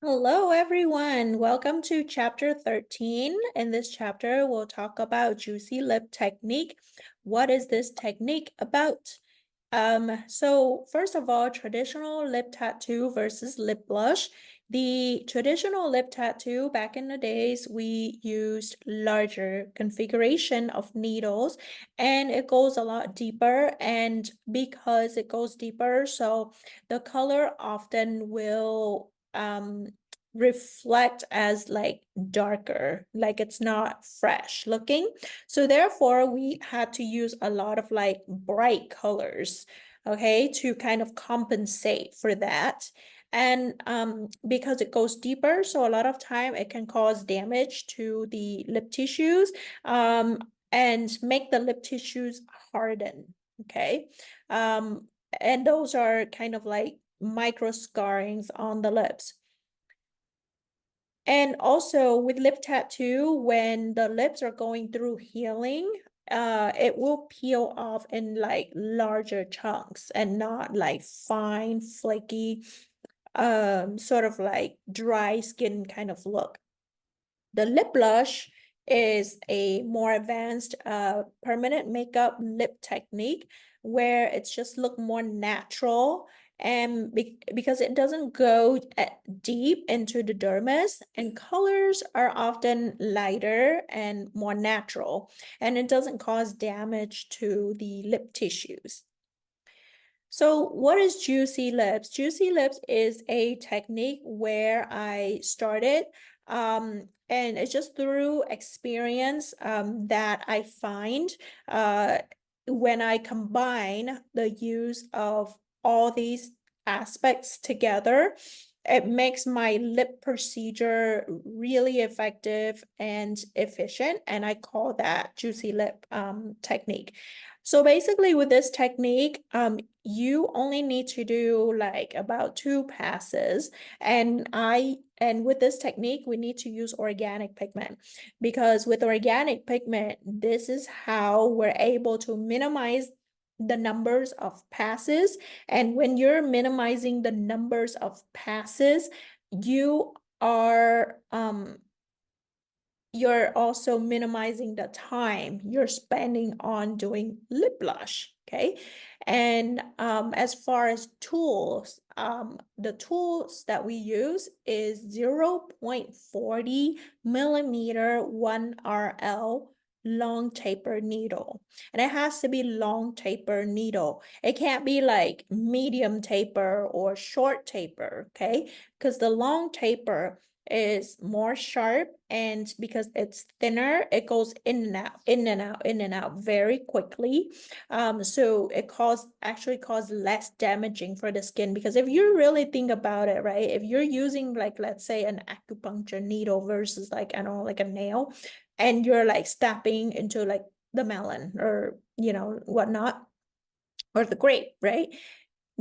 Hello, everyone. Welcome to chapter 13. In this chapter, we'll talk about juicy lip technique. What is this technique about? So first of all, traditional lip tattoo versus lip blush. The traditional lip tattoo, back in the days, we used larger configuration of needles and it goes a lot deeper. And because it goes deeper, so the color often will reflect as like darker, like it's not fresh looking. So therefore, we had to use a lot of like bright colors, okay, to kind of compensate for that. And because it goes deeper, so a lot of time it can cause damage to the lip tissues and make the lip tissues harden, okay? And those are kind of like micro scarrings on the lips. And also with lip tattoo, when the lips are going through healing, it will peel off in like larger chunks and not like fine, flaky, sort of like dry skin kind of look. The lip blush is a more advanced permanent makeup lip technique where it's just look more natural and because it doesn't go deep into the dermis and colors are often lighter and more natural and it doesn't cause damage to the lip tissues. So what is juicy lips? Juicy lips is a technique where I started, and it's just through experience that I find when I combine the use of all these aspects together, it makes my lip procedure really effective and efficient, and I call that juicy lip technique. So basically with this technique, you only need to do like about 2 passes. And with this technique, we need to use organic pigment because with organic pigment, this is how we're able to minimize the numbers of passes. And when you're minimizing the numbers of passes, you are you're also minimizing the time you're spending on doing lip blush. Okay. And as far as tools, the tools that we use is 0.40 millimeter 1 RL long taper needle. And it has to be long taper needle. It can't be like medium taper or short taper. Okay. Because the long taper is more sharp and because it's thinner, it goes in and out, in and out, in and out very quickly. So it actually cause less damaging for the skin because if you really think about it, right? If you're using like let's say an acupuncture needle versus like I don't know, like a nail, and you're like stabbing into like the melon or whatnot, or the grape, right?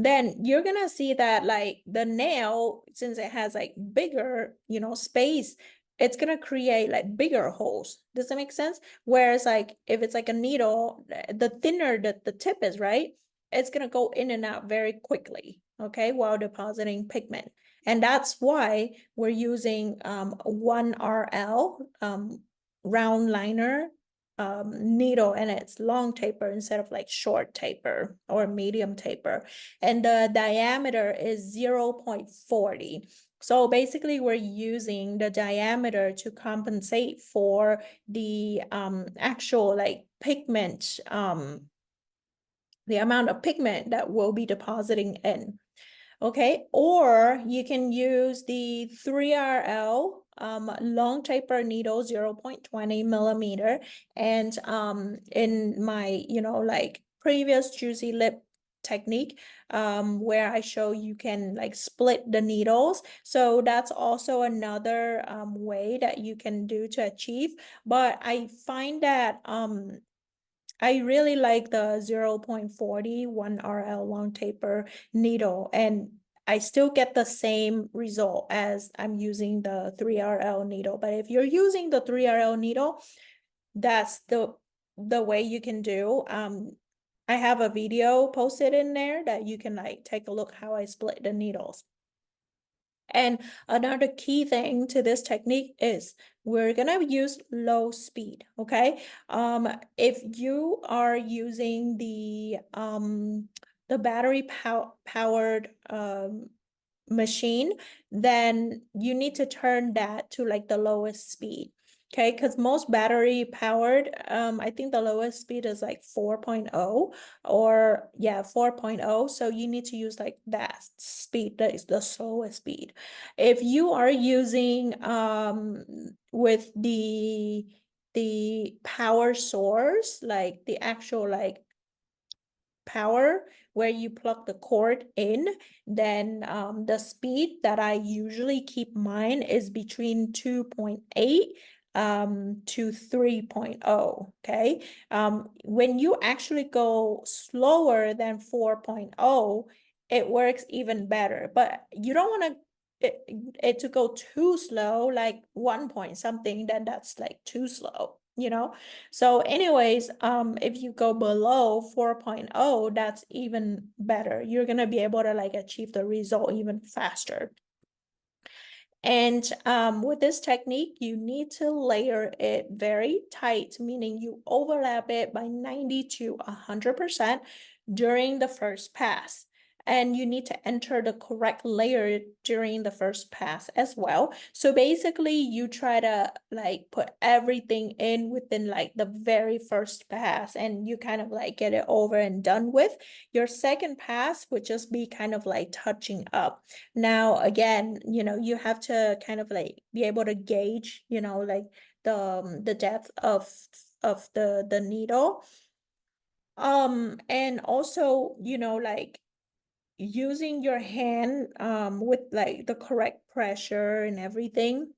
Then you're gonna see that like the nail, since it has like bigger, space, it's gonna create like bigger holes. Does that make sense? Whereas like if it's like a needle, the thinner the tip is, right? It's gonna go in and out very quickly, okay, while depositing pigment. And that's why we're using 1 RL round liner needle and it's long taper instead of like short taper or medium taper. And the diameter is 0.40. So basically we're using the diameter to compensate for the actual like pigment, the amount of pigment that we'll be depositing in. Okay, or you can use the 3RL long taper needle, 0.20 millimeter. And in my, like previous juicy lip technique, where I show you can like split the needles. So that's also another way that you can do to achieve. But I find that I really like the 0.40 1 RL long taper needle, and I still get the same result as I'm using the 3RL needle. But if you're using the 3RL needle, that's the way you can do. I have a video posted in there that you can like take a look how I split the needles. And another key thing to this technique is we're gonna use low speed, okay? If you are using the battery powered machine, then you need to turn that to like the lowest speed. Okay, because most battery powered, I think the lowest speed is like 4.0 or yeah, 4.0. So you need to use like that speed, that is the slowest speed. If you are using with the power source, like the actual like power where you plug the cord in, then the speed that I usually keep mine is between 2.8 to 3.0. Okay. When you actually go slower than 4.0, it works even better, but you don't want it to go too slow, like 1 point something, then that's like too slow, you know? So anyways, if you go below 4.0, that's even better. You're gonna be able to like achieve the result even faster. And with this technique, you need to layer it very tight, meaning you overlap it by 90 to 100% during the first pass. And you need to enter the correct layer during the first pass as well. So basically, you try to like put everything in within like the very first pass, and you kind of like get it over and done with. Your second pass would just be kind of like touching up. Now, again, you have to kind of like be able to gauge, like the depth of the needle. And also, like using your hand with like the correct pressure and everything.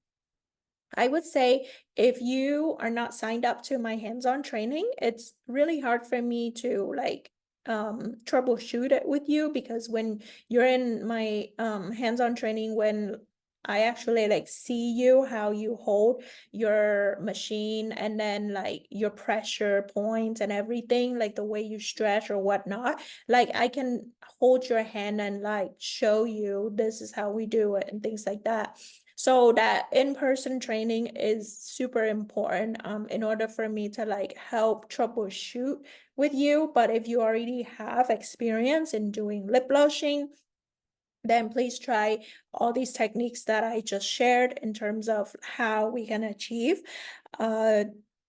I would say if you are not signed up to my hands-on training, it's really hard for me to like troubleshoot it with you, because when you're in my hands-on training, when I actually like see you how you hold your machine, and then like your pressure points and everything, like the way you stretch or whatnot, like I can hold your hand and like show you this is how we do it and things like that. So that in-person training is super important in order for me to like help troubleshoot with you. But if you already have experience in doing lip blushing, then please try all these techniques that I just shared in terms of how we can achieve a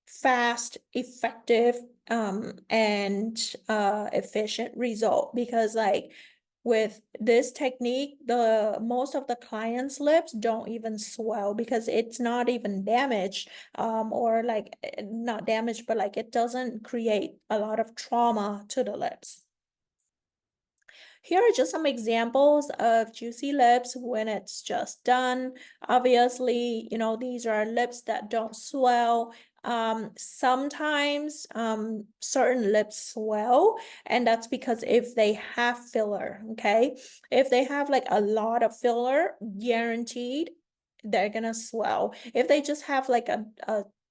fast, effective, and efficient result. Because like with this technique, the most of the clients' lips don't even swell because it's not even damaged, or like not damaged, but like it doesn't create a lot of trauma to the lips. Here are just some examples of juicy lips when it's just done. Obviously, these are lips that don't swell. Sometimes certain lips swell, and that's because if they have filler, okay? If they have like a lot of filler, guaranteed they're gonna swell. If they just have like a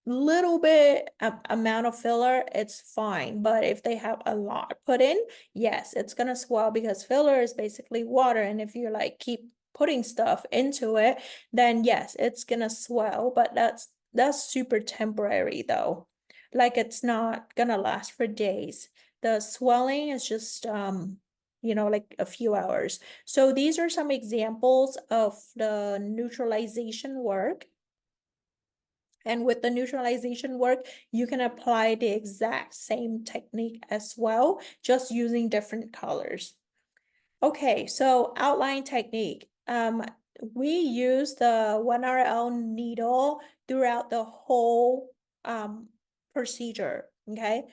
little bit amount of filler, it's fine. But if they have a lot put in, yes, it's gonna swell, because filler is basically water, and if you like keep putting stuff into it, then yes, it's gonna swell, but that's super temporary though. Like it's not gonna last for days. The swelling is just like a few hours. So these are some examples of the neutralization work. And with the neutralization work, you can apply the exact same technique as well, just using different colors. Okay, so outline technique. We use the 1 RL needle throughout the whole procedure, okay?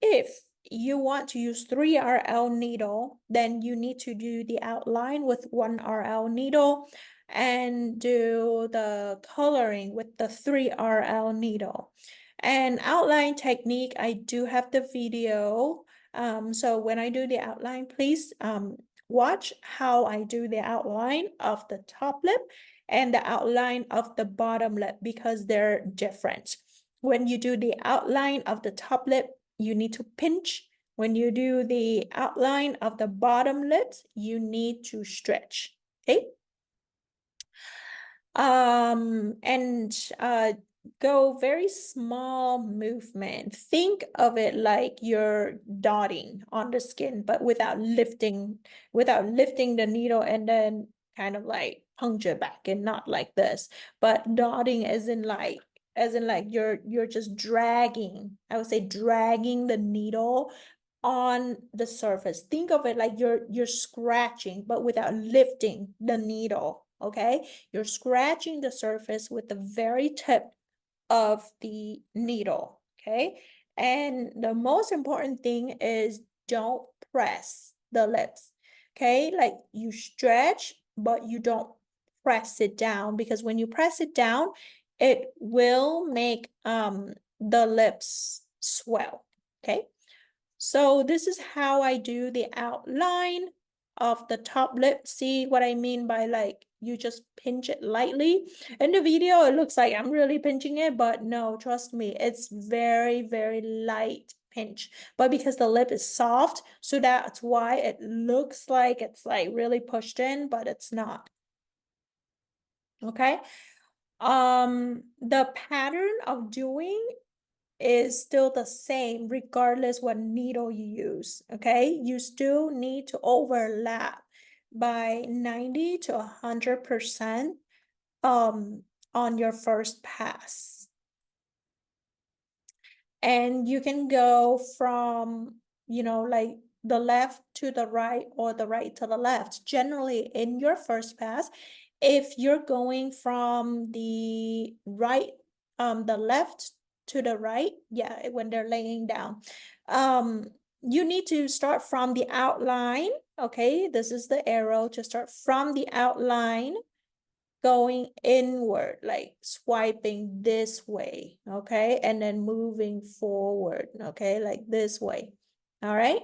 If you want to use 3 RL needle, then you need to do the outline with 1 RL needle and do the coloring with the 3 RL needle. And outline technique, I do have the video. So when I do the outline, please watch how I do the outline of the top lip and the outline of the bottom lip, because they're different. When you do the outline of the top lip, you need to pinch. When you do the outline of the bottom lips, you need to stretch. Okay. And go very small movement. Think of it like you're dotting on the skin, but without lifting the needle and then kind of like puncture back, and not like this. But dotting as in like you're just dragging, I would say dragging the needle on the surface. Think of it like you're scratching, but without lifting the needle, okay? You're scratching the surface with the very tip of the needle, okay? And the most important thing is don't press the lips, okay? Like you stretch, but you don't press it down, because when you press it down, it will make the lips swell, okay? So this is how I do the outline of the top lip. See what I mean by like you just pinch it lightly. In the video, it looks like I'm really pinching it, but no, trust me, it's very, very light pinch. But because the lip is soft, so that's why it looks like it's like really pushed in, but it's not. Okay. The pattern of doing is still the same regardless what needle you use, okay? You still need to overlap by 90 to 100% on your first pass. And you can go from, like the left to the right or the right to the left. Generally, in your first pass, if you're going from the right, the left to the right, yeah, when they're laying down, you need to start from the outline. Okay, this is the arrow to start from the outline, going inward, like swiping this way, okay? And then moving forward, okay? Like this way, all right?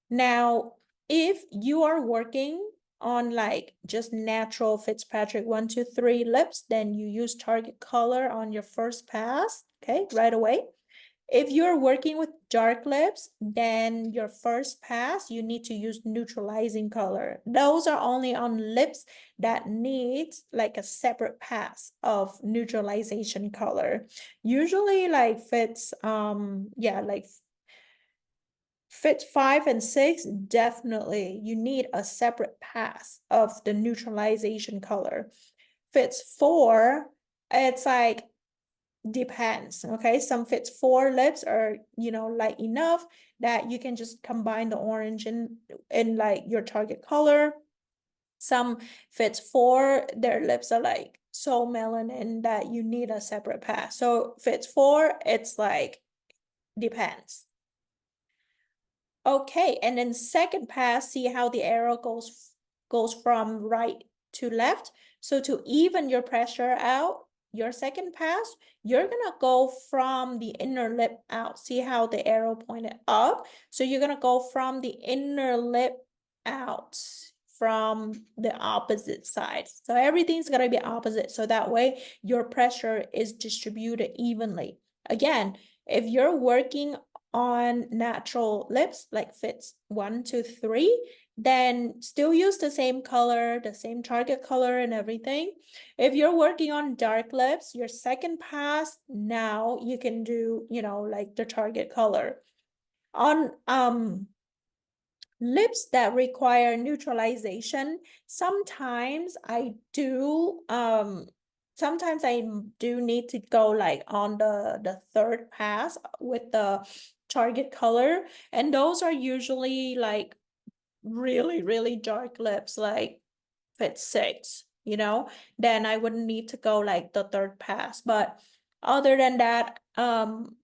Now, if you are working on like just natural Fitzpatrick 1, 2, 3 lips, then you use target color on your first pass, okay? Right away. If you're working with dark lips, then your first pass, you need to use neutralizing color. Those are only on lips that need like a separate pass of neutralization color. Usually like fit 5 and 6, definitely you need a separate pass of the neutralization color. Fits 4, it's like depends, okay? Some fits 4 lips are, light enough that you can just combine the orange in like your target color. Some fits 4, their lips are like so melanin that you need a separate pass. So fits 4, it's like depends. Okay, and then second pass, see how the arrow goes from right to left. So to even your pressure out, your second pass, you're gonna go from the inner lip out. See how the arrow pointed up? So you're gonna go from the inner lip out from the opposite side. So everything's gonna be opposite. So that way your pressure is distributed evenly. Again, if you're working on natural lips, like fits 1, 2, 3, then still use the same color, the same target color and everything. If you're working on dark lips, your second pass, now you can do, like the target color. On lips that require neutralization, sometimes I do need to go like on the third pass with the target color, and those are usually like really, really dark lips, like fit 6, then I wouldn't need to go like the third pass. But other than that,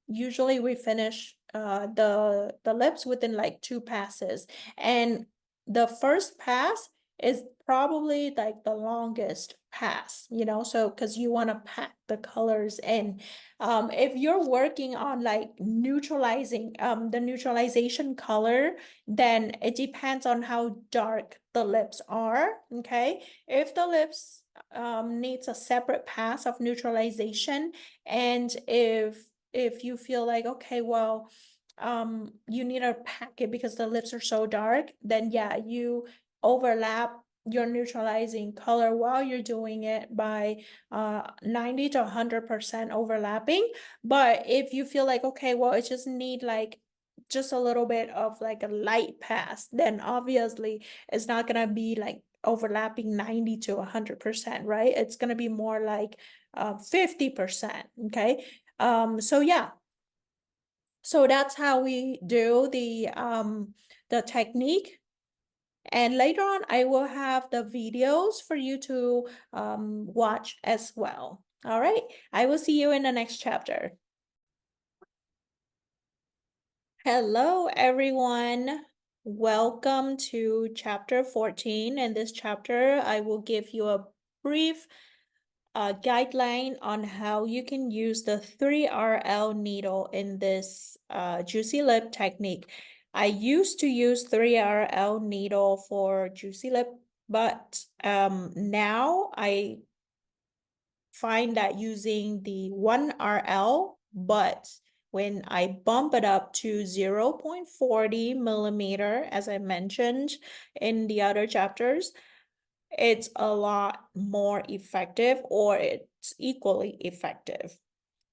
usually we finish the lips within like 2 passes. And the first pass is probably like the longest pass, so because you want to pack the colors in. If you're working on like neutralizing the neutralization color, then it depends on how dark the lips are, okay? If the lips needs a separate pass of neutralization, and if you feel like, okay, well, you need to pack it because the lips are so dark, then yeah, you overlap you're neutralizing color while you're doing it by 90 to 100% overlapping. But if you feel like, okay, well, it just need like just a little bit of like a light pass, then obviously it's not gonna be like overlapping 90 to 100%, right? It's gonna be more like 50%, okay? So yeah, so that's how we do the technique. And later on, I will have the videos for you to watch as well. All right, I will see you in the next chapter. Hello, everyone. Welcome to chapter 14. In this chapter, I will give you a brief guideline on how you can use the 3RL needle in this juicy lip technique. I used to use 3RL needle for juicy lip, but now I find that using the 1RL, but when I bump it up to 0.40 millimeter, as I mentioned in the other chapters, it's a lot more effective, or it's equally effective.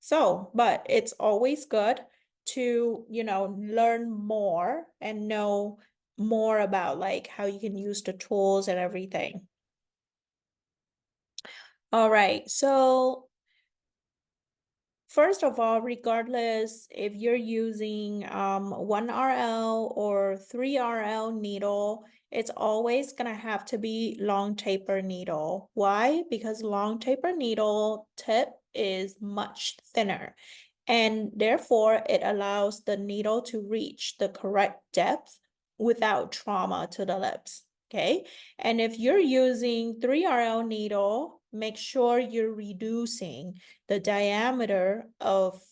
So, but it's always good to, learn more and know more about like how you can use the tools and everything. All right, so first of all, regardless if you're using 1RL or 3RL needle, it's always gonna have to be long taper needle. Why? Because long taper needle tip is much thinner, and therefore it allows the needle to reach the correct depth without trauma to the lips. Okay. And if you're using 3RL needle, make sure you're reducing the diameter of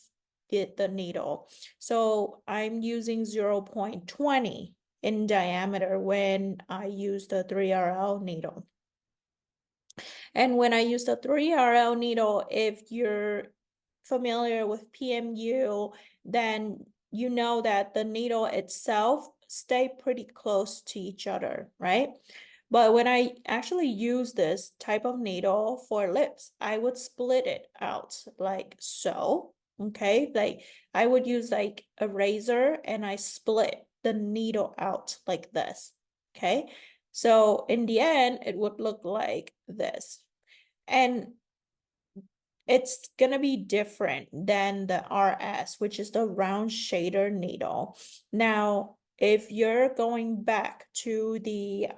the needle. So I'm using 0.20 in diameter when I use the 3RL needle. And when I use the 3RL needle, if you're familiar with PMU, then you know that the needle itself stay pretty close to each other, right? But when I actually use this type of needle for lips, I would split it out like so, okay? Like I would use like a razor and I split the needle out like this, okay? So in the end, it would look like this. And it's gonna be different than the RS, which is the round shader needle. Now, if you're going back to the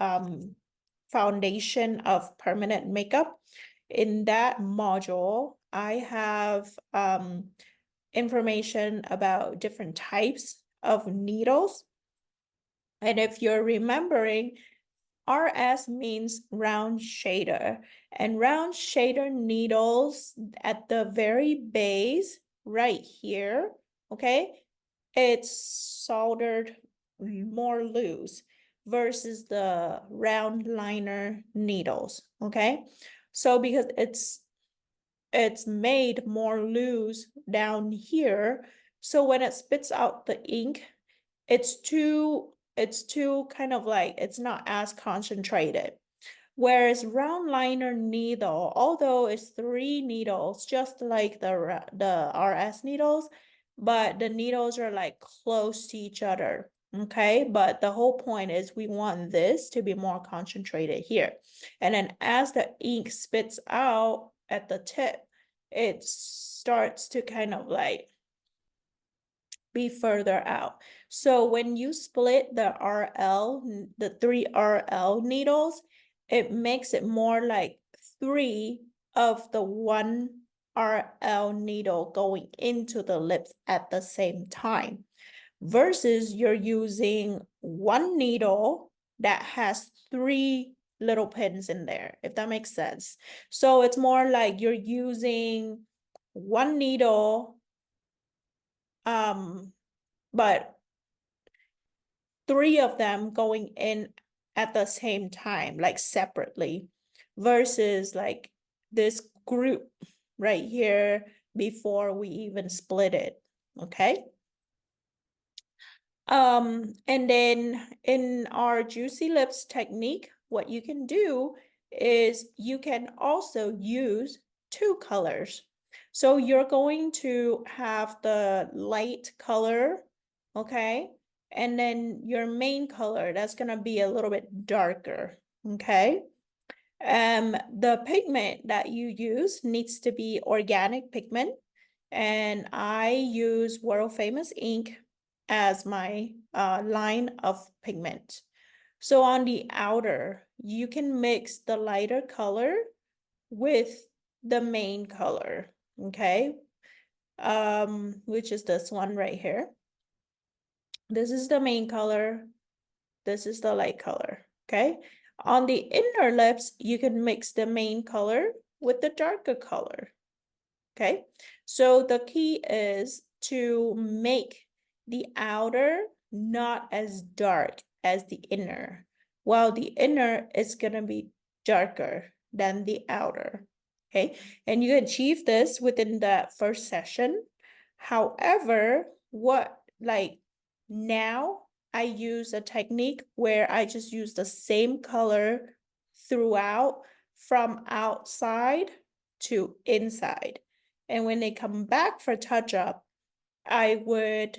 foundation of permanent makeup, in that module, I have information about different types of needles. And if you're remembering, RS means round shader, and round shader needles at the very base right here, okay, it's soldered more loose versus the round liner needles, okay? So because it's made more loose down here, so when it spits out the ink, it's too kind of like, it's not as concentrated. Whereas round liner needle, although it's 3 needles, just like the RS needles, but the needles are like close to each other. Okay, but the whole point is we want this to be more concentrated here. And then as the ink spits out at the tip, it starts to kind of like be further out. So when you split the 3RL needles, it makes it more like 3 of the 1RL needle going into the lips at the same time, versus you're using 1 needle that has 3 little pins in there, if that makes sense. So it's more like you're using 1 needle, but 3 of them going in at the same time, like separately, versus like this group right here before we even split it, okay? And then in our juicy lips technique, what you can do is you can also use two colors. So you're going to have the light color, okay? And then your main color, that's gonna be a little bit darker, okay? The pigment that you use needs to be organic pigment, and I use world famous ink as my line of pigment. So on the outer, you can mix the lighter color with the main color, okay? Which is this one right here. This is the main color. This is the light color, okay? On the inner lips, you can mix the main color with the darker color, okay? So the key is to make the outer not as dark as the inner, while the inner is gonna be darker than the outer, okay? And you achieve this within the first session. However, now I use a technique where I just use the same color throughout from outside to inside. And when they come back for touch up, I would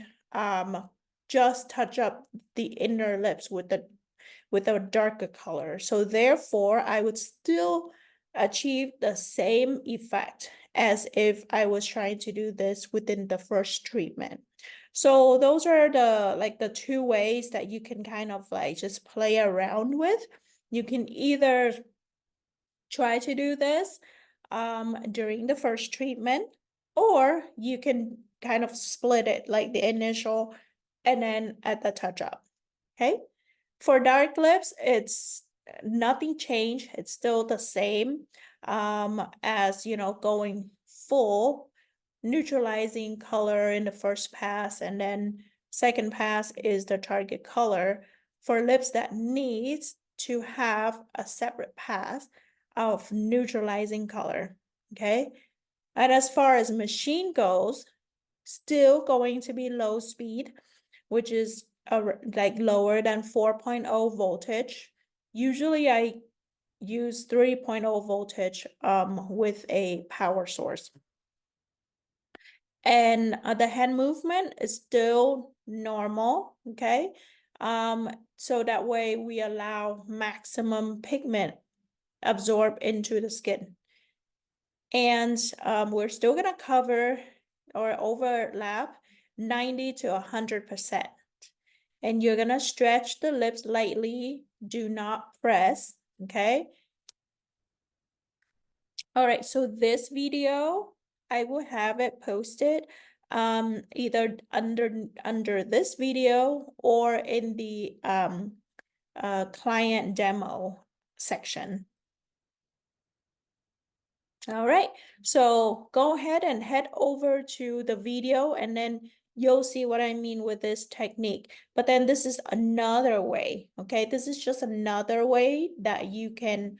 just touch up the inner lips with a darker color. So therefore, I would still achieve the same effect as if I was trying to do this within the first treatment. So those are the two ways that you can kind of like just play around with. You can either try to do this during the first treatment, or you can kind of split it like the initial and then at the touch up, okay? For dark lips, it's nothing changed. It's still the same as, you know, going full, neutralizing color in the first pass, and then second pass is the target color. For lips that needs to have a separate pass of neutralizing color, okay? And as far as machine goes, still going to be low speed, which is like lower than 4.0 voltage. Usually I use 3.0 voltage with a power source. And the hand movement is still normal, okay? So that way we allow maximum pigment absorb into the skin. And we're still gonna cover or overlap 90 to 100%. And you're gonna stretch the lips lightly, do not press, okay? All right, so this video, I will have it posted either under this video or in the client demo section. All right, so go ahead and head over to the video and then you'll see what I mean with this technique. But then this is another way, okay? This is just another way that you can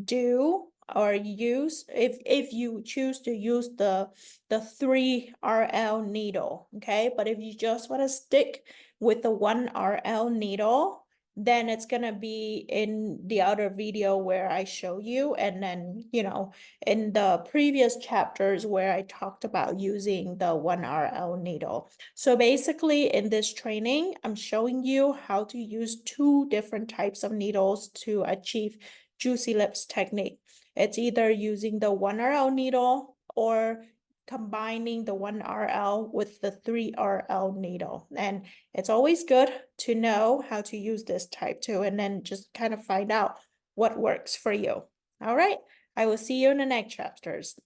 do or use if you choose to use the 3RL needle, okay? But if you just want to stick with the 1RL needle, then it's gonna be in the other video where I show you, and then, you know, in the previous chapters where I talked about using the 1RL needle. So basically in this training, I'm showing you how to use two different types of needles to achieve juicy lips technique. It's either using the 1RL needle or combining the 1RL with the 3RL needle. And it's always good to know how to use this type too, and then just kind of find out what works for you. All right, I will see you in the next chapters.